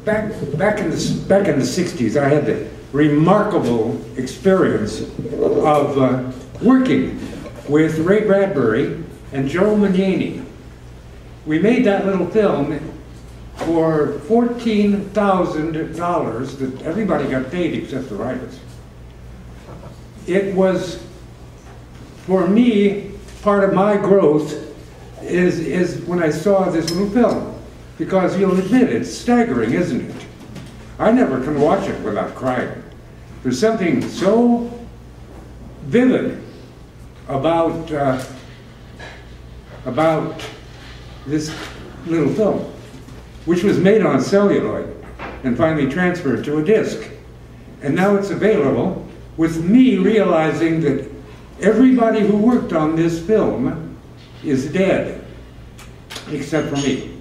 Back in the 60s, I had the remarkable experience of working with Ray Bradbury and Joe Manniani. We made that little film for $14,000 that everybody got paid except the writers. It was, for me, part of my growth is when I saw this little film. Because you'll admit, it's staggering, isn't it? I never can watch it without crying. There's something so vivid about this little film, which was made on celluloid and finally transferred to a disc. And now it's available, with me realizing that everybody who worked on this film is dead, except for me.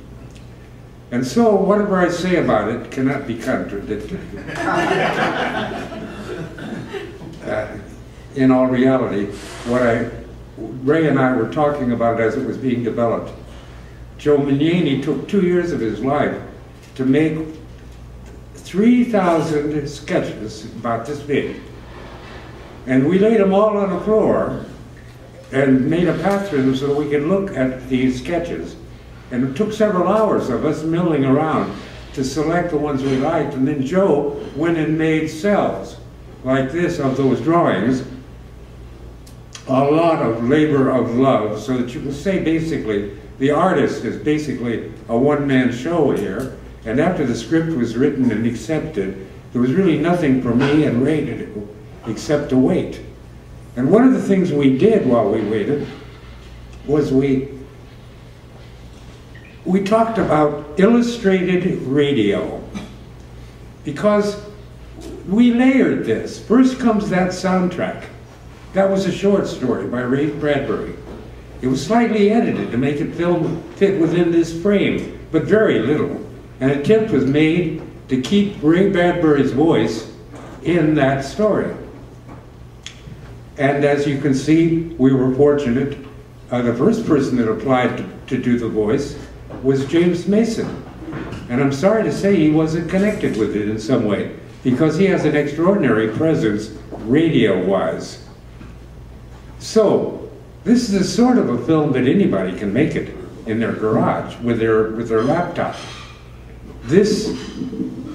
And so, whatever I say about it cannot be contradicted. In all reality, Ray and I were talking about it as it was being developed. Joe Manniani took 2 years of his life to make 3,000 sketches about this big. And we laid them all on the floor and made a path through them so that we could look at these sketches. And it took several hours of us milling around to select the ones we liked, and then Joe went and made cells like this of those drawings. A lot of labor of love, so that you can say basically, the artist is basically a one-man show here, and after the script was written and accepted, there was really nothing for me and Ray to do except to wait. And one of the things we did while we waited was we talked about illustrated radio, because we layered this. First comes that soundtrack. That was a short story by Ray Bradbury. It was slightly edited to make it fit within this frame, but very little. An attempt was made to keep Ray Bradbury's voice in that story. And as you can see, we were fortunate. The first person that applied to do the voice was James Mason. And I'm sorry to say he wasn't connected with it in some way, because he has an extraordinary presence radio-wise. So, this is a sort of a film that anybody can make it in their garage with their laptop.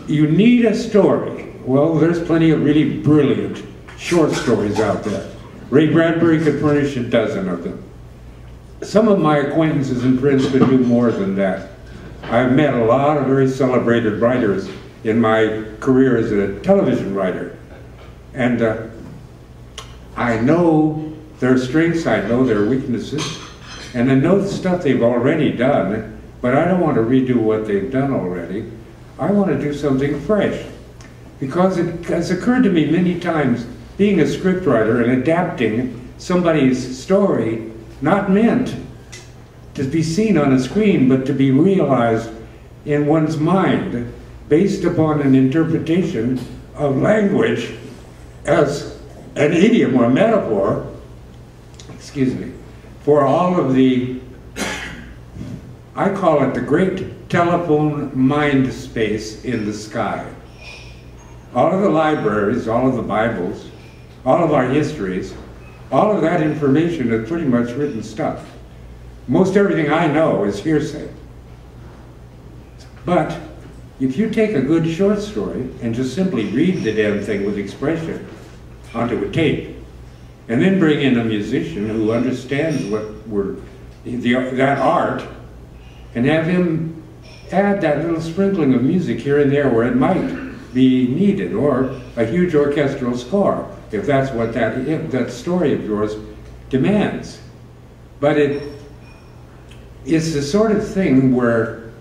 You need a story. Well, there's plenty of really brilliant short stories out there. Ray Bradbury could furnish a dozen of them. Some of my acquaintances and friends could do more than that. I've met a lot of very celebrated writers in my career as a television writer. And I know their strengths, I know their weaknesses, and I know the stuff they've already done, but I don't want to redo what they've done already. I want to do something fresh. Because it has occurred to me many times, being a scriptwriter and adapting somebody's story, not meant to be seen on a screen, but to be realized in one's mind, based upon an interpretation of language as an idiom or metaphor, excuse me, for all of the, I call it the great telephone mind space in the sky. All of the libraries, all of the Bibles, all of our histories, all of that information is pretty much written stuff. Most everything I know is hearsay. But if you take a good short story and just simply read the damn thing with expression onto a tape, and then bring in a musician who understands that art, and have him add that little sprinkling of music here and there where it might be needed, or a huge orchestral score, if that's what that story of yours demands. But it's the sort of thing where,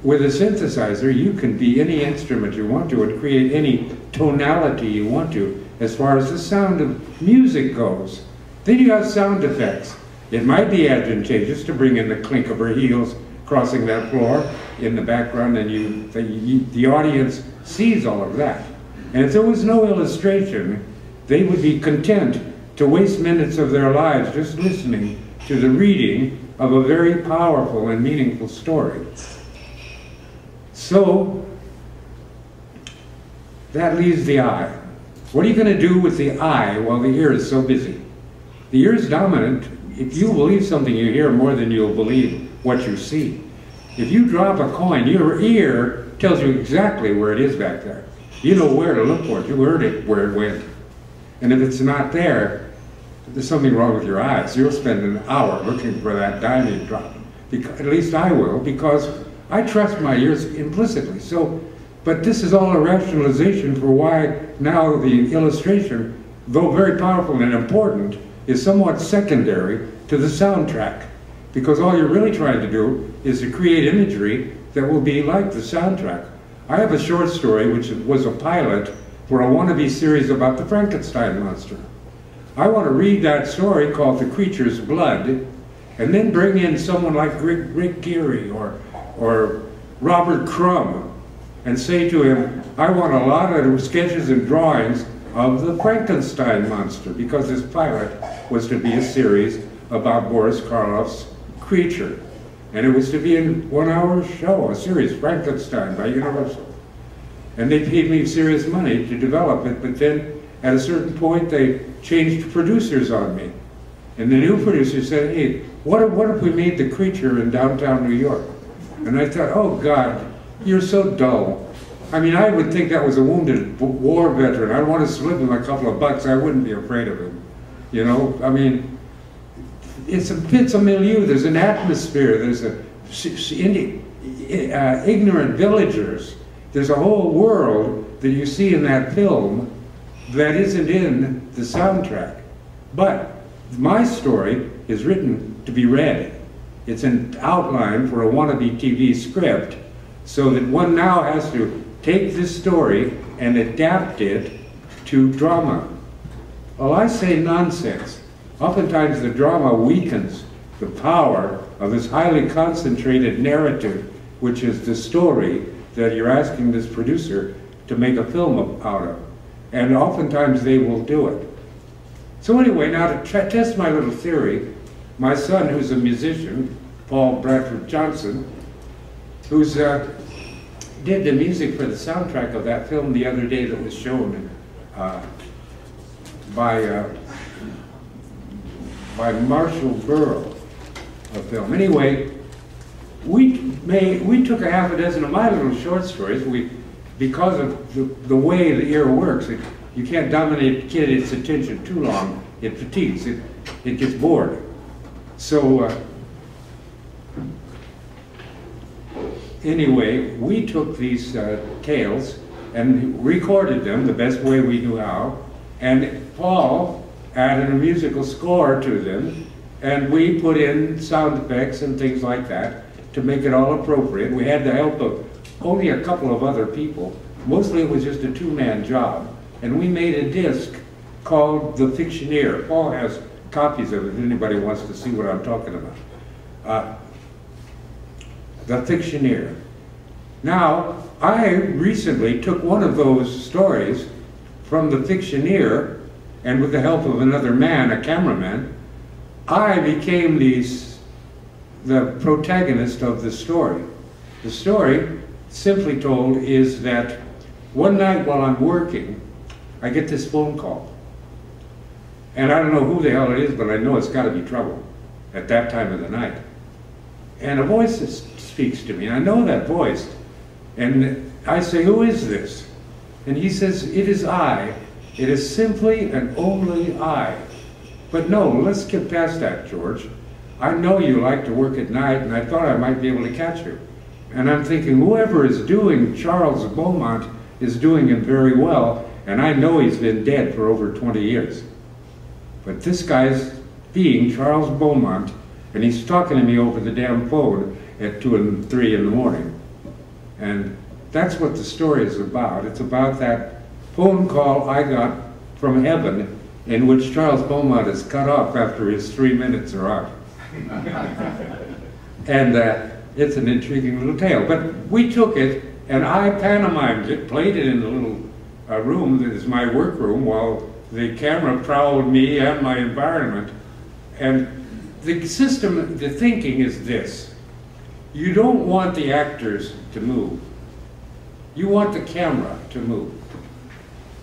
with a synthesizer, you can be any instrument you want to and create any tonality you want to, as far as the sound of music goes. Then you have sound effects. It might be advantageous to bring in the clink of her heels crossing that floor in the background, and the audience sees all of that. And if there was no illustration, they would be content to waste minutes of their lives just listening to the reading of a very powerful and meaningful story. So that leaves the eye. What are you going to do with the eye while the ear is so busy? The ear is dominant. If you believe something, you hear more than you'll believe what you see. If you drop a coin, your ear tells you exactly where it is back there. You know where to look for it. You heard it where it went. And if it's not there, there's something wrong with your eyes. You'll spend an hour looking for that dime you dropped. At least I will, because I trust my ears implicitly. But this is all a rationalization for why now the illustration, though very powerful and important, is somewhat secondary to the soundtrack. Because all you're really trying to do is to create imagery that will be like the soundtrack. I have a short story which was a pilot for a wannabe series about the Frankenstein monster. I want to read that story called The Creature's Blood, and then bring in someone like Rick Geary or Robert Crumb and say to him, I want a lot of sketches and drawings of the Frankenstein monster, because this pilot was to be a series about Boris Karloff's Creature. And it was to be a 1-hour show, a series, Frankenstein by Universal. And they paid me serious money to develop it, but then at a certain point they changed producers on me. And the new producer said, hey, what if we made The Creature in downtown New York? And I thought, oh God, you're so dull. I mean, I would think that was a wounded war veteran. I'd want to slip him a couple of bucks. I wouldn't be afraid of him. You know, I mean, it's a milieu, there's an atmosphere, there's ignorant villagers. There's a whole world that you see in that film that isn't in the soundtrack. But my story is written to be read. It's an outline for a wannabe TV script, so that one now has to take this story and adapt it to drama. Well, I say nonsense. Oftentimes the drama weakens the power of this highly concentrated narrative, which is the story that you're asking this producer to make a film out of. And oftentimes they will do it. So anyway, now to test my little theory, my son, who's a musician, Paul Bradford Johnson, who's did the music for the soundtrack of that film the other day that was shown by Marshall Burrow, a film. Anyway, we took a half a dozen of my little short stories. Because of the way the ear works, you can't dominate a kid its attention too long. It fatigues. It gets bored. So anyway, we took these tales and recorded them the best way we knew how, and Paul added a musical score to them, and we put in sound effects and things like that to make it all appropriate. We had the help of only a couple of other people. Mostly it was just a two-man job, and we made a disc called The Fictioneer. Paul has copies of it if anybody wants to see what I'm talking about. The Fictioneer. Now, I recently took one of those stories from The Fictioneer, and with the help of another man, a cameraman, I became the protagonist of the story. The story, simply told, is that one night while I'm working, I get this phone call. And I don't know who the hell it is, but I know it's got to be trouble at that time of the night. And a voice speaks to me, and I know that voice. And I say, who is this? And he says, it is I. It is simply and only I. But no, let's get past that, George. I know you like to work at night, and I thought I might be able to catch you. And I'm thinking, whoever is doing Charles Beaumont is doing him very well, and I know he's been dead for over 20 years. But this guy's being Charles Beaumont, and he's talking to me over the damn phone at 2 and 3 in the morning. And that's what the story is about. It's about that phone call I got from heaven in which Charles Beaumont is cut off after his 3 minutes are up. And it's an intriguing little tale. But we took it, and I pantomimed it, played it in the little room that is my workroom while the camera prowled me and my environment. And the system, the thinking is this. You don't want the actors to move. You want the camera to move.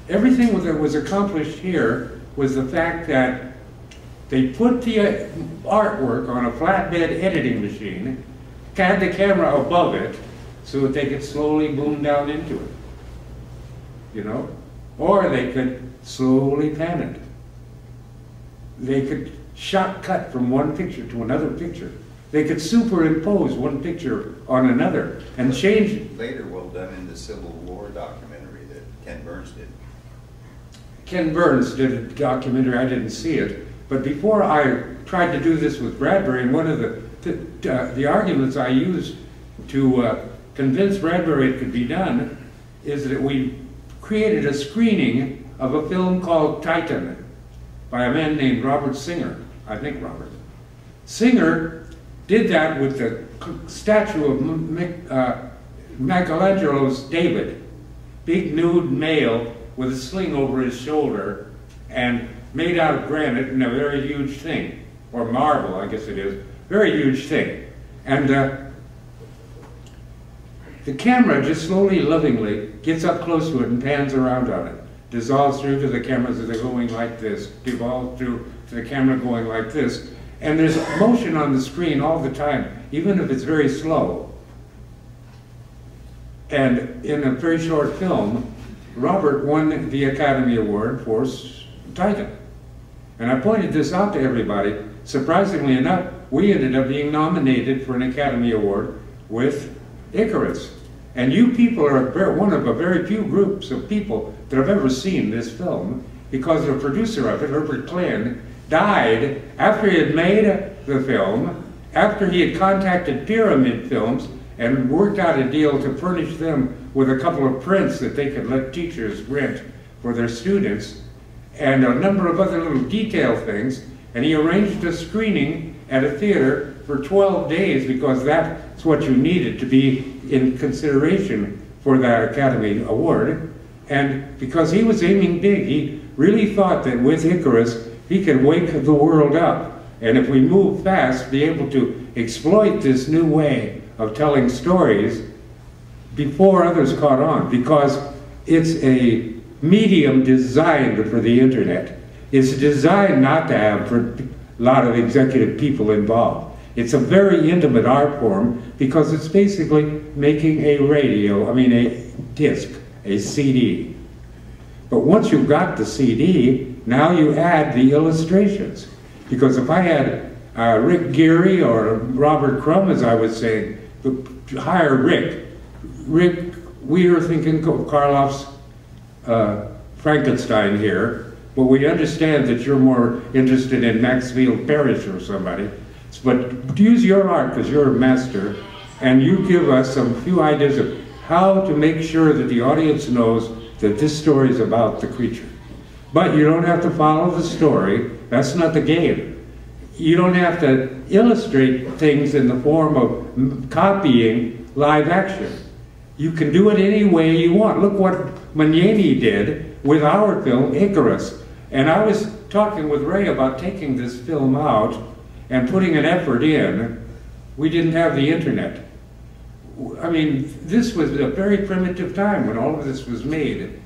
Everything that was accomplished here was the fact that they put the artwork on a flatbed editing machine, had the camera above it, so that they could slowly boom down into it, you know? Or they could slowly pan it. They could shot cut from one picture to another picture. They could superimpose one picture on another and change it. Later well done in the Civil War documentary that Ken Burns did. Ken Burns did a documentary, I didn't see it, but before I tried to do this with Bradbury, and one of the arguments I used to convince Bradbury it could be done is that we created a screening of a film called Titan by a man named Robert Singer, I think Robert. Singer did that with the statue of Michelangelo's David, big nude male with a sling over his shoulder and made out of granite and a very huge thing, or marble, I guess it is, very huge thing. And the camera just slowly, lovingly gets up close to it and pans around on it, dissolves through to the cameras that are going like this, devolves through to the camera going like this, and there's motion on the screen all the time, even if it's very slow. And in a very short film, Robert won the Academy Award for Titan. And I pointed this out to everybody. Surprisingly enough, we ended up being nominated for an Academy Award with Icarus. And you people are one of a very few groups of people that have ever seen this film, because the producer of it, Herbert Klein, died after he had made the film, after he had contacted Pyramid Films and worked out a deal to furnish them with a couple of prints that they could let teachers rent for their students, and a number of other little detail things, and he arranged a screening at a theater for 12 days because that's what you needed to be in consideration for that Academy Award. And because he was aiming big, he really thought that with Icarus, he could wake the world up. And if we move fast, be able to exploit this new way of telling stories before others caught on, because it's a medium designed for the internet. It's designed not to have a lot of executive people involved. It's a very intimate art form because it's basically making a a disc, a CD. But once you've got the CD, now you add the illustrations. Because if I had Rick Geary or Robert Crumb, as I was saying, hire Rick. Rick, we are thinking of Karloff's Frankenstein here, but we understand that you're more interested in Maxfield Parrish or somebody. But use your art, because you're a master, and you give us some few ideas of how to make sure that the audience knows that this story is about the creature. But you don't have to follow the story. That's not the game. You don't have to illustrate things in the form of copying live action. You can do it any way you want. Look what Magnani did with our film, Icarus. And I was talking with Ray about taking this film out and putting an effort in. We didn't have the internet. I mean, this was a very primitive time when all of this was made.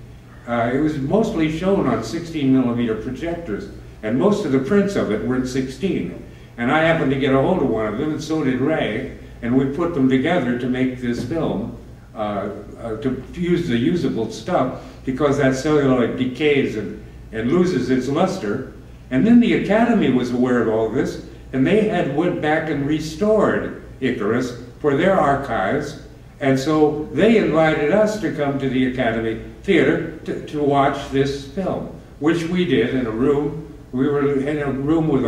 It was mostly shown on 16mm projectors, and most of the prints of it were in 16. And I happened to get a hold of one of them, and so did Ray, and we put them together to make this film, to use the usable stuff, because that celluloid decays and loses its luster. And then the Academy was aware of all this, and they had went back and restored Icarus for their archives, and so they invited us to come to the Academy Theater to watch this film, which we did in a room. We were in a room with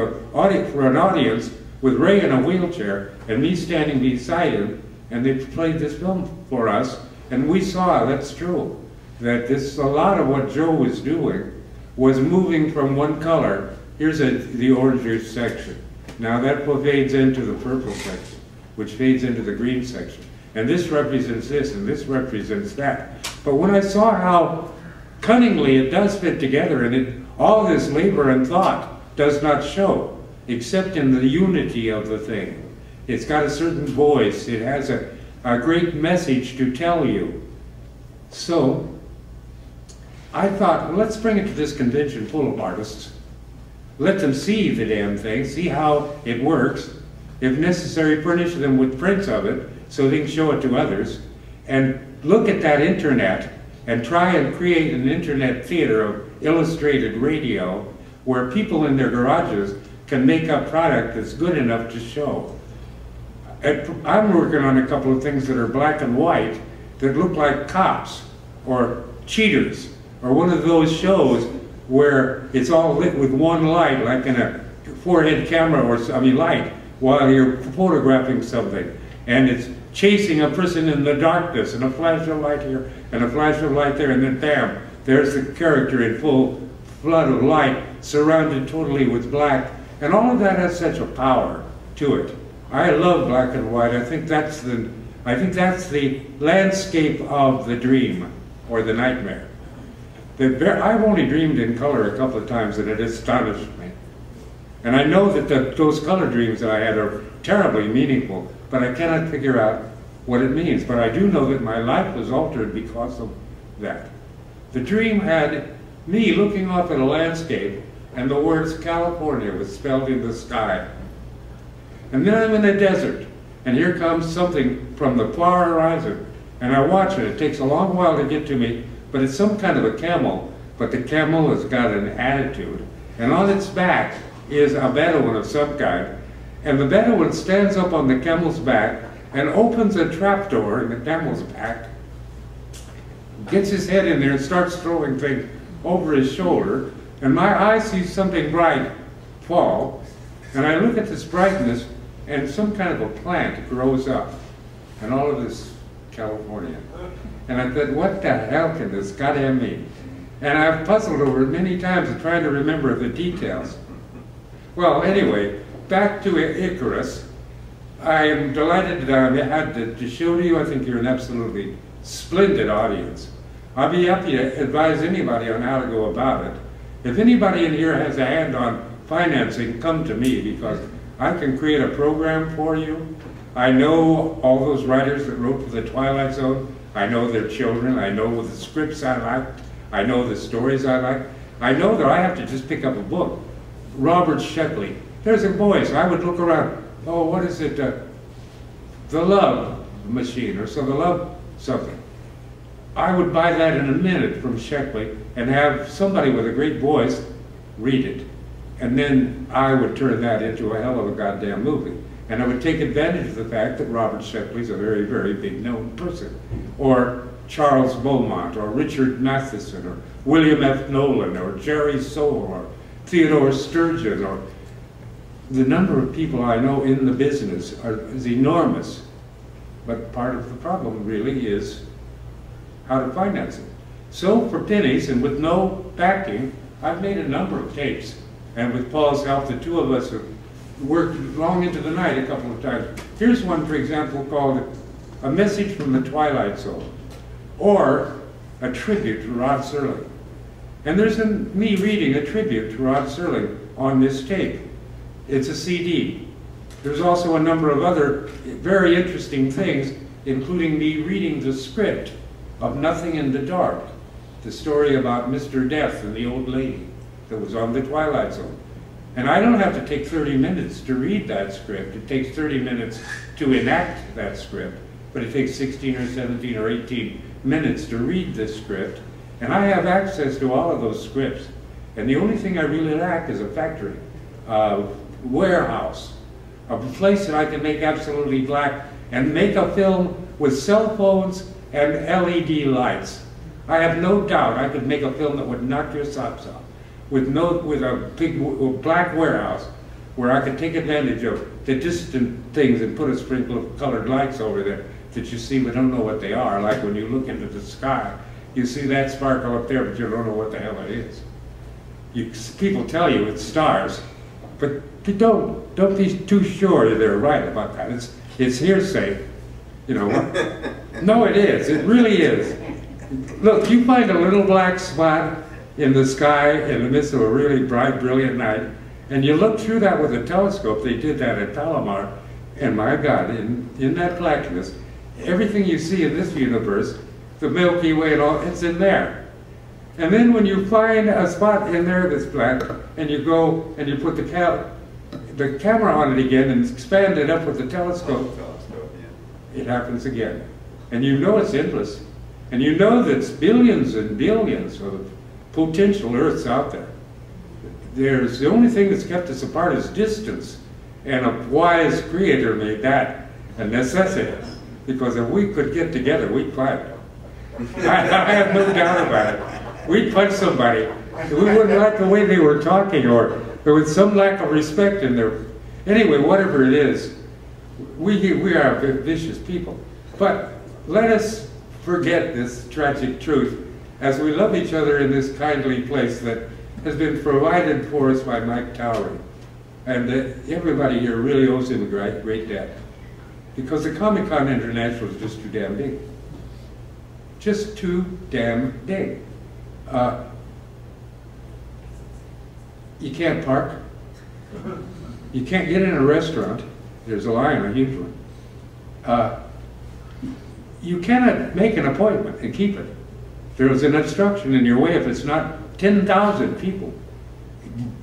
for an audience with Ray in a wheelchair and me standing beside him, and they played this film for us, and we saw, that's true, that a lot of what Joe was doing was moving from one color. Here's the orange section. Now that fades into the purple section, which fades into the green section. And this represents this, and this represents that. But when I saw how cunningly it does fit together, and all this labor and thought does not show, except in the unity of the thing. It's got a certain voice. It has a great message to tell you. So I thought, well, let's bring it to this convention full of artists. Let them see the damn thing, see how it works. If necessary, furnish them with prints of it so they can show it to others. And look at that internet and try and create an internet theater of illustrated radio where people in their garages can make a product that's good enough to show. I'm working on a couple of things that are black and white that look like cops or cheaters, or one of those shows where it's all lit with one light, like in a forehead camera or light, while you're photographing something. And it's chasing a person in the darkness, and a flash of light here, and a flash of light there, and then bam, there's the character in full flood of light, surrounded totally with black. And all of that has such a power to it. I love black and white. I think that's the landscape of the dream, or the nightmare. I've only dreamed in color a couple of times, and it astonished me. And I know that those color dreams that I had are terribly meaningful, but I cannot figure out what it means. But I do know that my life was altered because of that. The dream had me looking off at a landscape, and the words California was spelled in the sky. And then I'm in a desert, and here comes something from the far horizon, and I watch it. It takes a long while to get to me, but it's some kind of a camel, but the camel has got an attitude. And on its back is a Bedouin of some kind, and the Bedouin stands up on the camel's back and opens a trapdoor in the camel's back, gets his head in there and starts throwing things over his shoulder, and my eye sees something bright fall, and I look at this brightness, and some kind of a plant grows up, and all of this California. And I thought, what the hell can this goddamn mean? And I've puzzled over it many times and trying to remember the details. Well, anyway, back to Icarus. I am delighted that I had to show to you. I think you're an absolutely splendid audience. I'll be happy to advise anybody on how to go about it. If anybody in here has a hand on financing, come to me, because I can create a program for you. I know all those writers that wrote for The Twilight Zone. I know their children. I know the scripts I liked. I know the stories I like. I know that I have to just pick up a book. Robert Sheckley. There's a voice. I would look around. Oh, what is it? The Love Machine, or so The Love something. I would buy that in a minute from Sheckley and have somebody with a great voice read it. And then I would turn that into a hell of a goddamn movie. And I would take advantage of the fact that Robert Sheckley's a very, very big known person. Or Charles Beaumont, or Richard Matheson, or William F. Nolan, or Jerry Soule, or Theodore Sturgeon, or the number of people I know in the business is enormous. But part of the problem really is how to finance it. So for pennies and with no backing, I've made a number of tapes. And with Paul's help, the two of us have worked long into the night a couple of times. Here's one, for example, called A Message from the Twilight Zone, or a tribute to Rod Serling. And there's me reading a tribute to Rod Serling on this tape. It's a CD. There's also a number of other very interesting things, including me reading the script of Nothing in the Dark, the story about Mr. Death and the old lady that was on the Twilight Zone. And I don't have to take 30 minutes to read that script. It takes 30 minutes to enact that script, but it takes 16 or 17 or 18 minutes to read this script. And I have access to all of those scripts. And the only thing I really lack is a factory, a warehouse, a place that I can make absolutely black and make a film with cell phones and LED lights. I have no doubt I could make a film that would knock your socks off. With a big black warehouse where I could take advantage of the distant things and put a sprinkle of colored lights over there that you see but don't know what they are. Like when you look into the sky, you see that sparkle up there, but you don't know what the hell it is. People tell you it's stars, but don't be too sure that they're right about that. It's hearsay, you know. No, it is. It really is. Look, you find a little black spot in the sky in the midst of a really bright, brilliant night, and you look through that with a telescope. They did that at Palomar, and my God, in that blackness, everything you see in this universe the Milky Way and all, it's in there. And then when you find a spot in there that's black, and you go and you put the camera on it again and expand it up with the telescope, it happens again. And you know it's endless. And you know there's billions and billions of potential Earths out there. The only thing that's kept us apart is distance. And a wise creator made that a necessity. Because if we could get together, we'd fight. I have no doubt about it. We'd punch somebody. We wouldn't like the way they were talking, or there was some lack of respect in there. Anyway, whatever it is, we are vicious people. But let us forget this tragic truth as we love each other in this kindly place that has been provided for us by Mike Towery. And everybody here really owes him a great debt. Because the Comic-Con International is just too damn big. Just too damn big. You can't park. You can't get in a restaurant. There's a line, a huge one. You cannot make an appointment and keep it. There is an obstruction in your way if it's not 10,000 people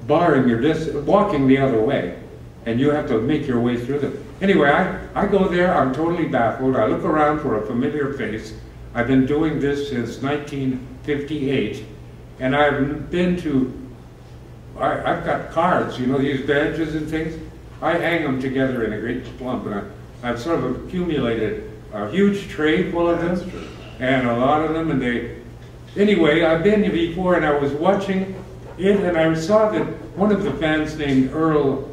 barring your walking the other way, and you have to make your way through them. Anyway, I go there, I'm totally baffled. I look around for a familiar face. I've been doing this since 1958, and I've been to, I've got cards, you know, these badges and things. I hang them together in a great clump, and I've sort of accumulated a huge tray full of them, and a lot of them, and anyway, I've been here before, and I was watching it, and I saw that one of the fans named Earl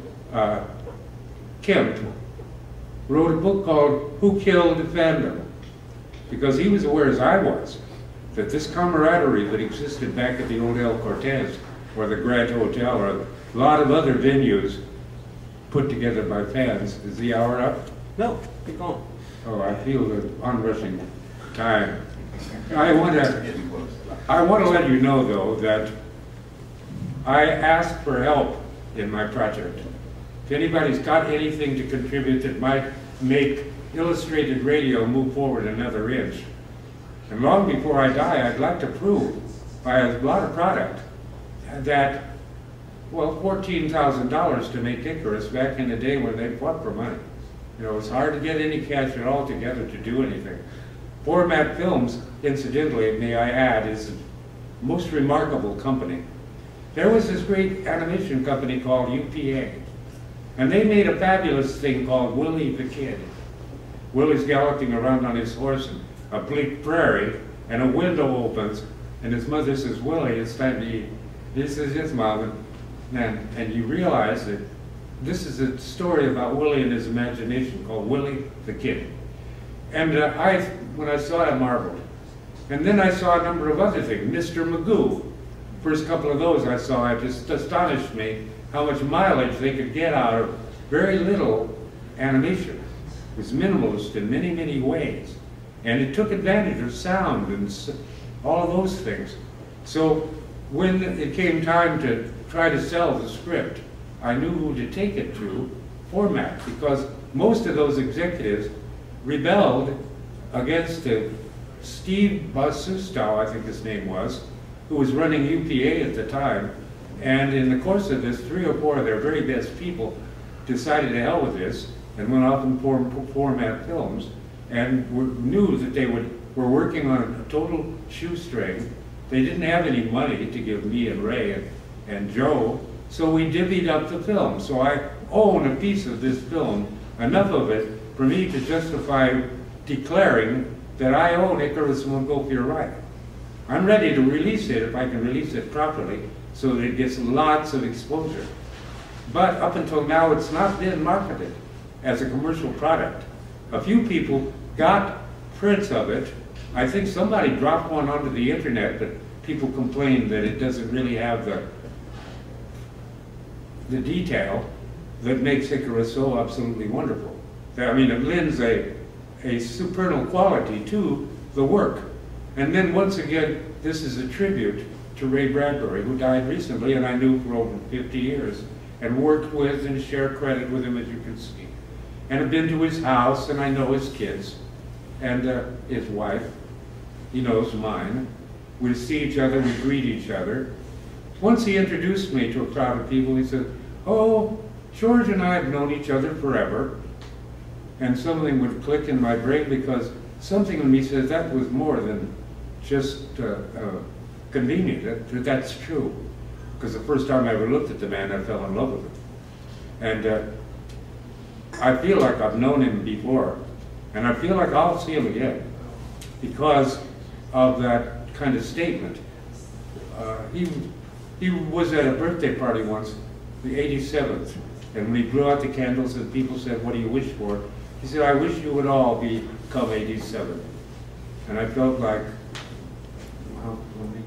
Kemp wrote a book called Who Killed Fandom? Because he was aware, as I was, that this camaraderie that existed back at the old El Cortez, or the Grand Hotel, or a lot of other venues put together by fans. Is the hour up? No, keep going. Oh, I feel the onrushing time. I want to let you know, though, that I asked for help in my project. If anybody's got anything to contribute that might make illustrated radio move forward another inch. And long before I die, I'd like to prove by a lot of product that, well, $14,000 to make Icarus back in the day when they fought for money. You know, it's hard to get any cash at all together to do anything. Format Films, incidentally, may I add, is the most remarkable company. There was this great animation company called UPA, and they made a fabulous thing called Willie the Kid. Willie's galloping around on his horse in a bleak prairie, and a window opens, and his mother says, "Willie, it's time to eat." He says, "Yes, Mom." And you realize that this is a story about Willie and his imagination called Willie the Kid. And when I saw it, I marveled. And then I saw a number of other things. Mr. Magoo. First couple of those I saw, it just astonished me how much mileage they could get out of very little animation. It was minimalist in many, many ways. And it took advantage of sound and all of those things. So when it came time to try to sell the script, I knew who to take it to, Format, because most of those executives rebelled against Steve Basustow, I think his name was, who was running UPA at the time. And in the course of this, 3 or 4 of their very best people decided to hell with this and went off and formed Format Films, and knew that they were working on a total shoestring. They didn't have any money to give me and Ray and Joe, so we divvied up the film. So I own a piece of this film, enough of it for me to justify declaring that I own Icarus Montgolfier Wright. I'm ready to release it if I can release it properly so that it gets lots of exposure. But up until now, it's not been marketed as a commercial product. A few people got prints of it. I think somebody dropped one onto the internet, but people complained that it doesn't really have the detail that makes Icarus so absolutely wonderful. I mean, it lends a supernal quality to the work. And then once again, this is a tribute to Ray Bradbury, who died recently, and I knew for over 50 years, and worked with and shared credit with him, as you can see. And I've been to his house, and I know his kids, and his wife. he knows mine. We see each other, we greet each other. Once he introduced me to a crowd of people, he said, "Oh, George and I have known each other forever." And something would click in my brain, because something in me says that was more than just convenient. That's true. Because the first time I ever looked at the man, I fell in love with him. And I feel like I've known him before. And I feel like I'll see him again because of that kind of statement. He was at a birthday party once, the 87th, and when he blew out the candles and people said, "What do you wish for?" He said, "I wish you would all become 87." And I felt like, how many?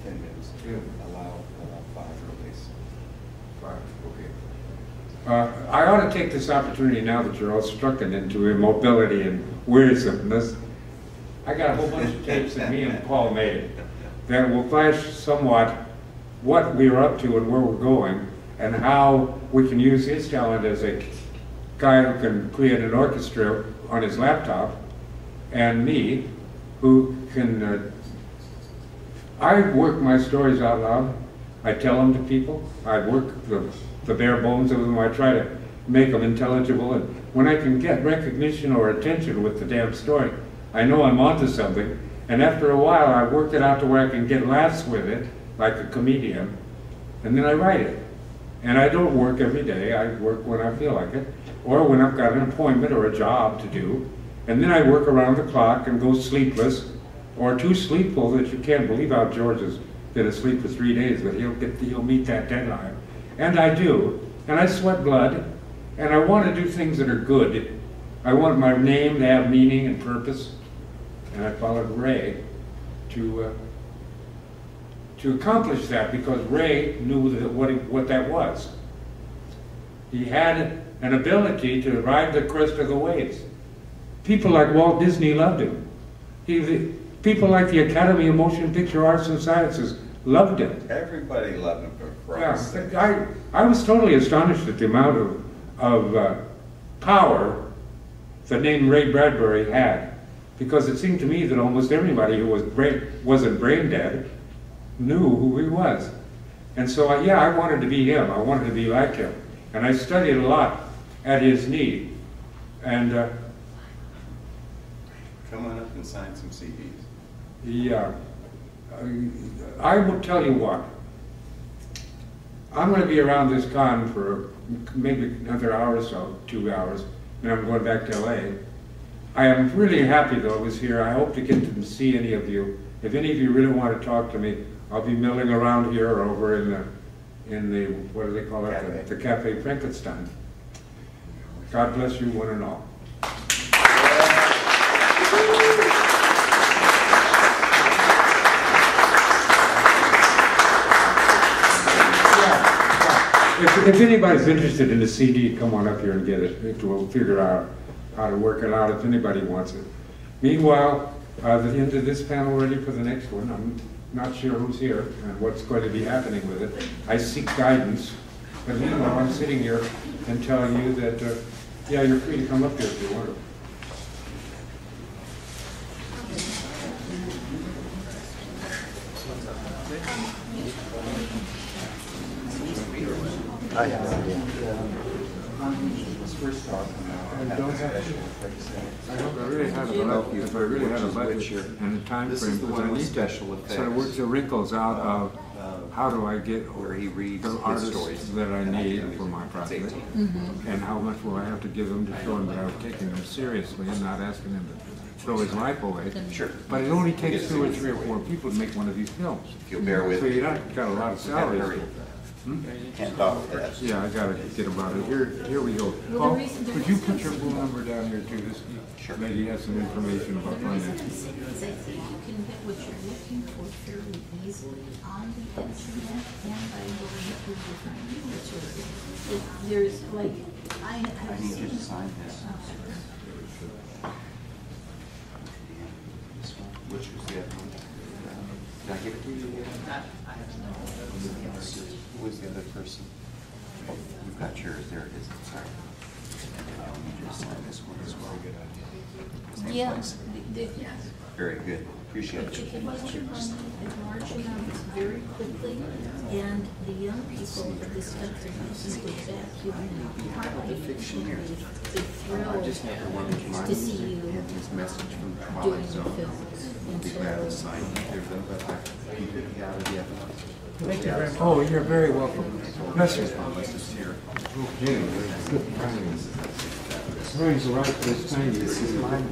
10 minutes. Yeah. Allow 5 release. 5, okay. I ought to take this opportunity now that you're all strucken into immobility and wearisomeness. I got a whole bunch of tapes that me and Paul made that will flash somewhat what we are up to and where we're going, and how we can use his talent as a guy who can create an orchestra on his laptop, and me, who can, I work my stories out loud. I tell them to people. I work the bare bones of them. I try to make them intelligible, and when I can get recognition or attention with the damn story, I know I'm onto something, and after a while I work it out to where I can get laughs with it, like a comedian, and then I write it. And I don't work every day. I work when I feel like it, or when I've got an appointment or a job to do, and then I work around the clock and go sleepless, or too sleepful that you can't believe how George has been asleep for 3 days, but he'll meet that deadline. And I do, and I sweat blood, and I want to do things that are good. I want my name to have meaning and purpose, and I followed Ray to accomplish that, because Ray knew what that was. He had an ability to ride the crest of the waves. People like Walt Disney loved him. People like the Academy of Motion Picture Arts and Sciences loved him. Everybody loved him for Christ's sake. I was totally astonished at the amount of power the name Ray Bradbury had, because it seemed to me that almost everybody who wasn't brain dead knew who he was. And so, I wanted to be him. I wanted to be like him. And I studied a lot at his knee. And Come on up and sign some CDs. Yeah. I will tell you what. I'm going to be around this con for maybe another hour or so, 2 hours, and I'm going back to LA. I am really happy, though, I was here. I hope to get to see any of you. If any of you really want to talk to me, I'll be milling around here or over in the what do they call it? Cafe. The Cafe Frankenstein. God bless you, one and all. If anybody's interested in the CD, come on up here and get it. We'll figure out how to work it out if anybody wants it. Meanwhile, the end of this panel ready for the next one. I'm not sure who's here and what's going to be happening with it. I seek guidance. But meanwhile, I'm sitting here and telling you that, you're free to come up here if you want to. I have an idea. I really had a budget, if I really had a budget and a time frame, because I need to sort of work the wrinkles out of how do I get where he reads the artists that I need for my project, and how much will I have to give them to show them that I'm taking them seriously and not asking them to throw his life away. Sure. But it only takes 2 or 3 or 4 people to make one of these films. If you'll bear with So me. you don't got a lot of salaries. Can't talk fast. Yeah, I gotta get about it. Here we go. Paul, could you put your phone number down here too? This lady has some information about finance. You can get what you're looking for fairly easily on the internet and by going through different materials. There's like, I need you to sign this. Which was the other one? Did I give it to you yet? Who was the other person? Oh, you've got yours. There it is. Sorry. I need you to sign this one as well. Same yeah, place. yeah. Very good. Appreciate But you it. can get your money in large amounts very quickly, and the young people of this country listen to that human probably be thrilled to see you His message from doing Twilight the Zone. films. And Be glad to so, sign either of them, but I keep it out of the evidence. Thank you very much. Oh, you're very welcome. Bless you. List is here. Okay, good timing. Rings right this time. This is mine.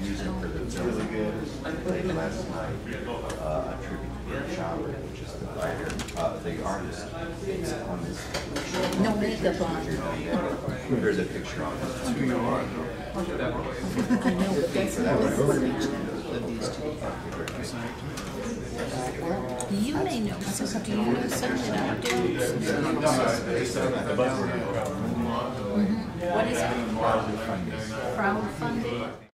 Music for the really good. Played last night a tribute to Bert Schauer, which is the writer, the artist on this. no makeup on. There's a picture on this too. I know, but that's not you may know some. Do you know some that I don't? What is it? Crowdfunding.